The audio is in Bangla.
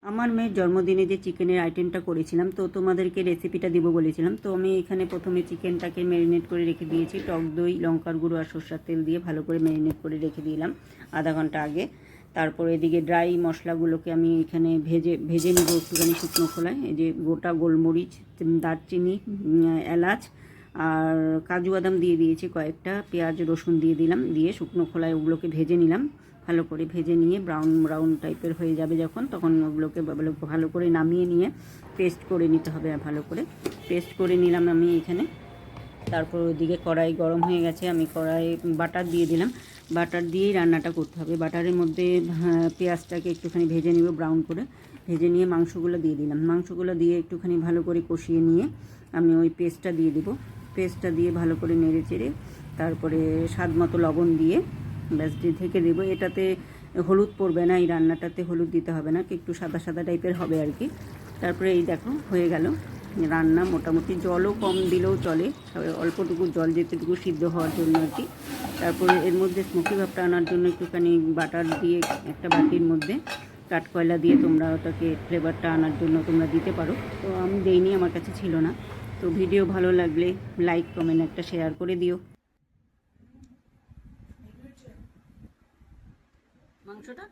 আমার মেয়ের জন্মদিনে যে চিকেনের আইটেমটা করেছিলাম, তো তোমাদেরকে রেসিপিটা দিব বলেছিলাম। তো আমি এখানে প্রথমে চিকেনটাকে ম্যারিনেট করে রেখে দিয়েছি, টক দই, লঙ্কার গুঁড়ো আর সরষের তেল দিয়ে ভালো করে ম্যারিনেট করে রেখে দিলাম আধা ঘন্টা আগে। তারপরে এদিকে ড্রাই মশলাগুলোকে আমি এখানে ভেজে নেবো একটুখানি শুকনো খোলায়। এই যে গোটা গোলমরিচ, দারচিনি, এলাচ আর কাজু বাদাম দিয়ে দিয়েছি কয়েকটা, পেঁয়াজ রসুন দিয়ে দিলাম, দিয়ে শুকনো খোলায় ওগুলোকে ভেজে নিলাম। ভালো করে ভেজে নিয়ে ব্রাউন ব্রাউন টাইপের হয়ে যাবে যখন, তখন ওগুলোকে ভালো করে নামিয়ে নিয়ে পেস্ট করে নিতে হবে। ভালো করে পেস্ট করে নিলাম আমি এখানে। তারপর ওইদিকে কড়াই গরম হয়ে গেছে, আমি কড়াই বাটার দিয়ে দিলাম। বাটার দিয়েই রান্নাটা করতে হবে। বাটারের মধ্যে পেঁয়াজটাকে একটুখানি ভেজে নেব ব্রাউন করে, ভেজে নিয়ে মাংসগুলো দিয়ে দিলাম। মাংসগুলো দিয়ে একটুখানি ভালো করে কষিয়ে নিয়ে আমি ওই পেস্টটা দিয়ে দেবো। পেস্টটা দিয়ে ভালো করে নেড়ে চেড়ে তারপরে স্বাদ মতো লবণ দিয়ে ব্যাস ঢেকে দেবো। এটাতে হলুদ পড়বে না, এই রান্নাটাতে হলুদ দিতে হবে না, একটু সাদা সাদা টাইপের হবে আর কি। তারপরে এই দেখো হয়ে গেল রান্না। মোটামুটি জলও কম দিলেও চলে, অল্পটুকু জল যেতেটুকু সিদ্ধ হওয়ার জন্য আর কি। তারপরে এর মধ্যে স্মোকি ভাবটা আনার জন্য একটুখানি বাটার দিয়ে একটা বাটির মধ্যে কাঠকয়লা দিয়ে তোমরা ওটাকে ফ্লেভারটা আনার জন্য তোমরা দিতে পারো। তো আমি দেইনি, আমার কাছে ছিল না। তো ভিডিও ভালো লাগলে লাইক কমেন্ট একটা শেয়ার করে দিও। মাংসটা